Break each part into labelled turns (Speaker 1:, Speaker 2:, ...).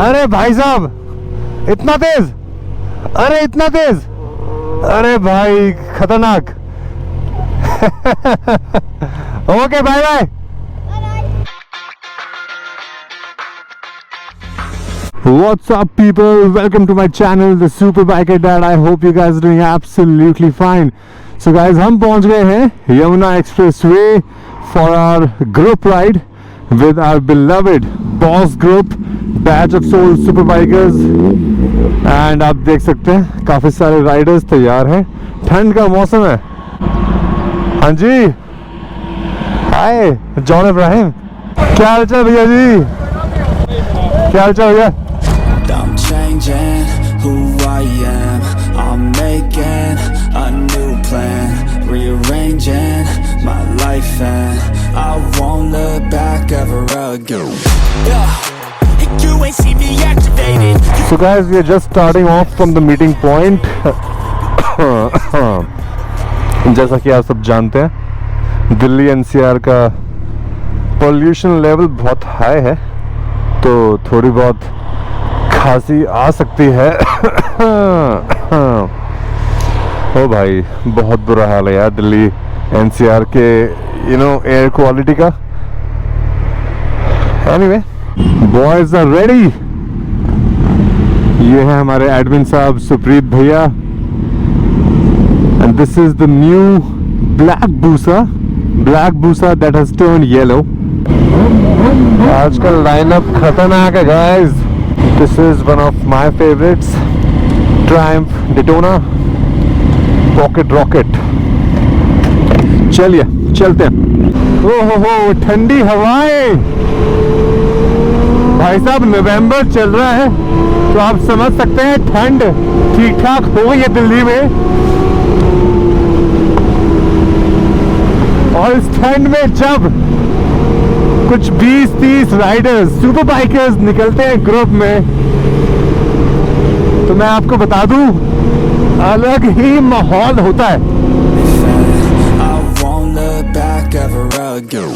Speaker 1: अरे भाई साहब, इतना तेज, अरे इतना तेज, अरे भाई खतरनाक। Okay bye bye. What's up people, welcome to my channel the Superbiker Dad. I hope you guys are doing absolutely fine. So guys, हम पहुंच गए हैं Yamuna expressway for our group ride with our beloved boss group batch of soul Superbikers. And आप देख सकते हैं काफी सारे राइडर्स तैयार हैं, ठंड का मौसम है। हाँ जी, हाय जॉन इब्राहिम, क्या हाल चाल भैया जी, क्या हाल चाल भैया?
Speaker 2: I'm changing who I am. I'm making a new plan, rearranging my life, and I won't look back ever again. You ain't see me activated.
Speaker 1: So guys, we are just starting off from the meeting point. जैसा कि आप सब जानते हैं, Delhi NCR का pollution level बहुत high है, तो थोड़ी बहुत खांसी आ सकती है। ओ भाई, बहुत बुरा हाल है यार दिल्ली NCR के एयर क्वालिटी का। Anyway, boys are ready. ये है हमारे एडमिन साहब सुप्रीत भैया, and this is the new black Busa that has turned yellow. आज का लाइनअप खतरनाक है guys. This is one of my favorites, Triumph Daytona Pocket Rocket। चलिए चलते हैं। ओहो ठंडी हवाएं भाई साहब, नवंबर चल रहा है तो आप समझ सकते हैं ठंड ठीक ठाक हो गई है दिल्ली में। और इस ठंड में जब कुछ 20-30 राइडर्स सुपर बाइकर्स निकलते हैं ग्रुप में, तो मैं आपको बता दूं अलग ही माहौल होता है।
Speaker 2: I won't look back ever again.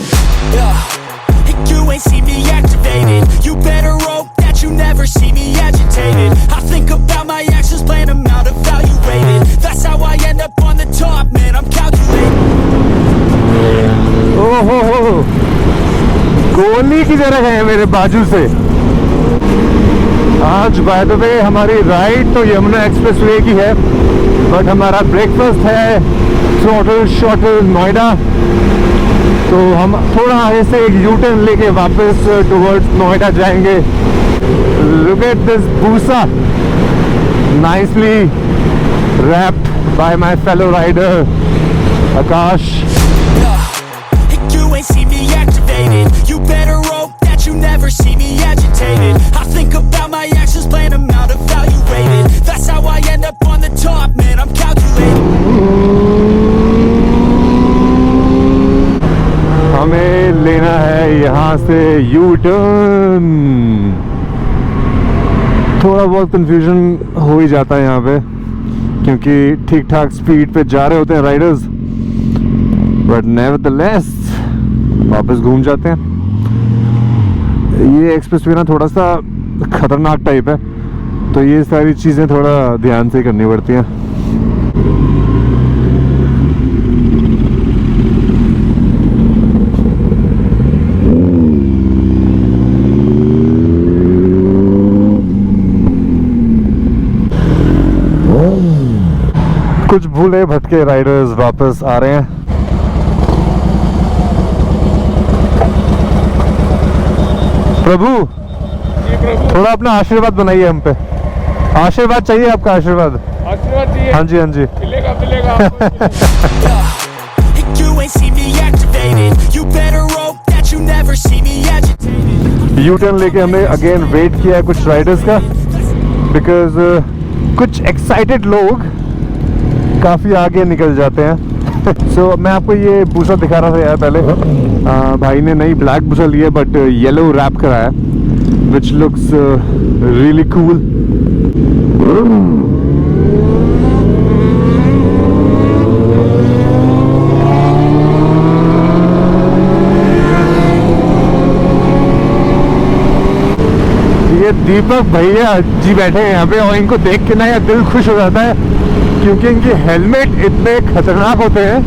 Speaker 2: You ain't see me activated. You better hope that you never see me agitated. I think about my actions, plan them out, evaluated. That's how I end up on the top, man, I'm calculated.
Speaker 1: ओहो गोली की तरह है मेरे बाजू से। आज by the way हमारी राइड तो यमुना एक्सप्रेसवे की है, बट हमारा ब्रेकफास्ट है थ्रॉटल शॉटल नोएडा। तो हम थोड़ा आगे से एक यू टर्न लेके वापस टुवर्ड्स नोएडा जाएंगे। Look at this Busa, nicely wrapped by my fellow rider Akash.
Speaker 2: You ain't see me activated. You better hope that you never see me agitated. I think about my actions, plan them out, evaluated. That's how I end up on the top, man, I'm calculated.
Speaker 1: हमें लेना है यहाँ से U turn. थोड़ा बहुत confusion हो ही जाता है यहाँ पे, क्योंकि ठीक ठाक स्पीड पे जा रहे होते हैं राइडर्स, बट नेवरदलेस वापस घूम जाते हैं। ये एक्सप्रेसवे ना थोड़ा सा खतरनाक टाइप है, तो ये सारी चीज़ें थोड़ा ध्यान से करनी पड़ती हैं। कुछ भूले भटके राइडर्स वापस आ रहे हैं। प्रभु थोड़ा अपना आशीर्वाद बनाइए हम पे, आशीर्वाद चाहिए आपका, आशीर्वाद
Speaker 2: चाहिए।
Speaker 1: हाँ जी हाँ जी।
Speaker 2: मिलेगा You ain't see me activated. You better hope that you never see me agitated.
Speaker 1: U turn लेके हमने अगेन वेट किया है कुछ राइडर्स का, बिकॉज कुछ एक्साइटेड लोग काफ़ी आगे निकल जाते हैं। सो मैं आपको ये बूसा दिखा रहा था यार पहले। भाई ने नई ब्लैक बूसा ली है, बट येलो रैप कराया, विच लुक्स रियली कूल। दीपक भैया जी बैठे हैं यहाँ पे और इनको देख के ना यार दिल खुश हो जाता है क्योंकि इनके हेलमेट इतने खतरनाक होते हैं।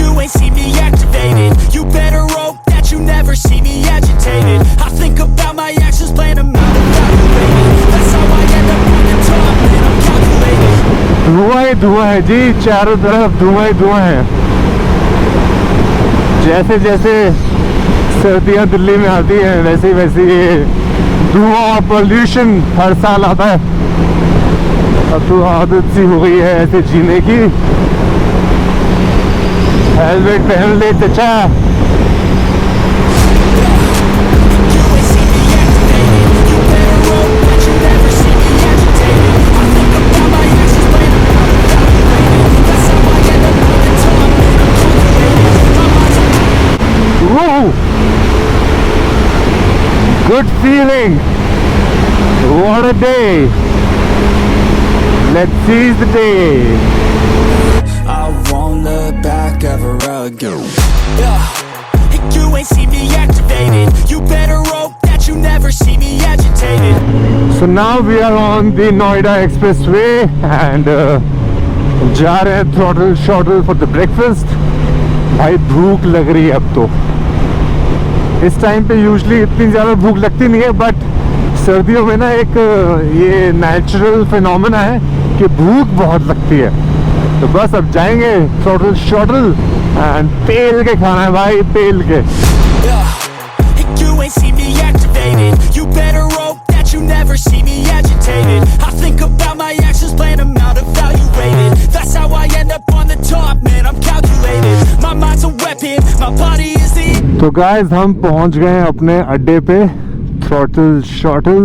Speaker 2: You ain't see me activated. You better hope that you never see me agitated. I think about my actions, plan them out, evaluated. That's how I end up on the top, man, I'm calculated.
Speaker 1: धुआं ही धुआं है जी, चारों तरफ धुआं ही धुआं है। जैसे जैसे सर्दियाँ दिल्ली में आती हैं वैसे वैसे ये धुआं और पोल्यूशन हर साल आता है। अब तो आदत सी हो गई है ऐसे जीने की। हेलमेट पहन ले चचा। Good feeling. What a day. Let's seize the day.
Speaker 2: I won't look back ever again. Yeah. You ain't see me activated. You better hope that you never see me agitated.
Speaker 1: So now we are on the Noida expressway and जा रहे हैं Throttle Shrottle for the breakfast. भाई भूख लग रही है अब तो। इस टाइम पे यूजली इतनी ज़्यादा भूख लगती नहीं है बट सर्दियों में ना एक ये नेचुरल फिनोमेना है कि भूख बहुत लगती है। तो बस अब जाएंगे Throttle Shrottle एंड पेल के खाना है भाई, पेल के।
Speaker 2: You ain't see me activated. You better hope that you never see me agitated. I think about my actions, plan them out, evaluated. That's how I end up on the top, man, I'm calculated. My mind's a weapon, my body is the...
Speaker 1: तो guys हम पहुंच गए हैं अपने अड्डे पे Throttle Shrottle।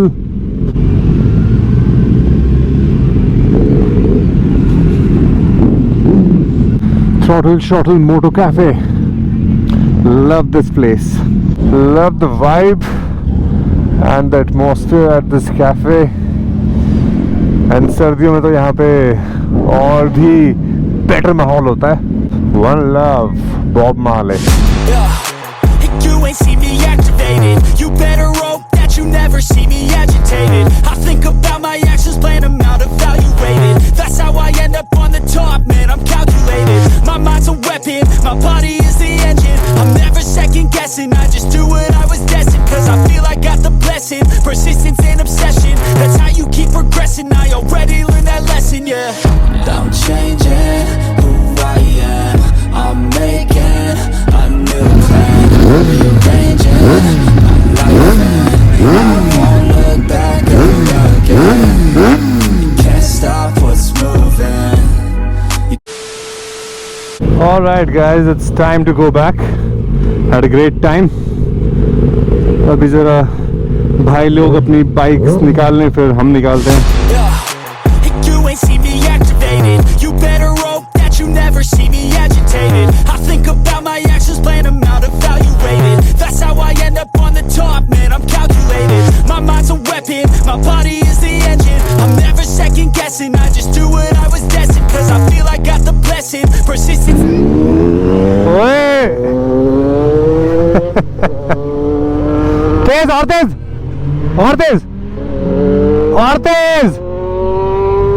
Speaker 1: Throttle Shrottle Moto Cafe. Love this place. Love the vibe and the atmosphere at this cafe. And सर्दियों में तो यहाँ पे और भी better माहौल होता है। One love, Bob Marley.
Speaker 2: You ain't see me activated. You better hope that you never see me agitated. I think about my actions, plan them out, evaluated. That's how I end up on the top, man, I'm calculated. My mind's a weapon, my body is the engine. I'm never second guessing, I just do what I was destined. Cause I feel I got the blessing, persistence and obsession. That's how you keep progressing, I already learned that lesson, yeah. I'm changing who I am, I'm making a new plan, rearranging my life and I won't look back ever again. You can't stop what's moving.
Speaker 1: Alright guys, it's time to go back. Had a great time. अभी जरा भाई लोग अपनी bikes निकाल लें फिर हम निकालते हैं।
Speaker 2: You ain't see me activated. You better hope that you never see me agitated. I think about my actions, plan them out, evaluated. That's how I end up on the top, man, I'm calculated. My mind's a weapon, my body is the engine. I'm never second guessing, I just do what I was destined. Cause I feel I got the blessing, persistence.
Speaker 1: तेज और तेज और तेज और तेज।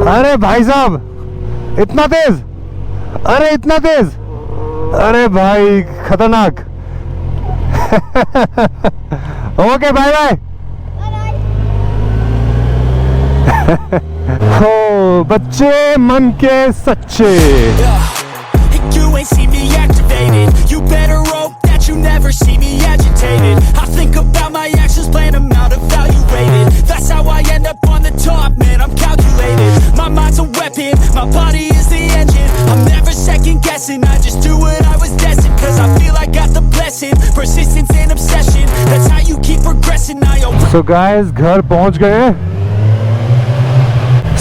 Speaker 1: अरे भाई साहब इतना तेज, अरे इतना तेज, अरे भाई खतरनाक। Okay bye bye. हो बच्चे मन के सच्चे।
Speaker 2: You ain't see me activated. You better hope that you never see me agitated. I think about my actions, plan them out, evaluated. That's how I end up on the top, man, I'm calculated. My mind's a weapon, my body is the engine. I'm never second guessing, I just do what I was destined. Cause I feel I got the blessing, persistence and obsession. That's how you keep progressing.
Speaker 1: So guys, घर पहुंच गए।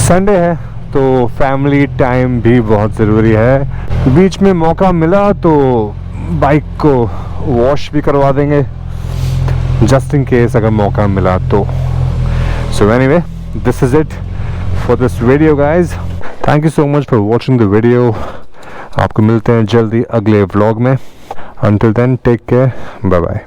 Speaker 1: Sunday है तो family time भी बहुत ज़रूरी है। बीच में मौका मिला तो बाइक को वॉश भी करवा देंगे जस्ट इन केस अगर मौका मिला तो। So anyway this is it for this video guys. Thank you so much for watching the video. आपको मिलते हैं जल्दी अगले व्लॉग में। Until then, take care. Bye bye.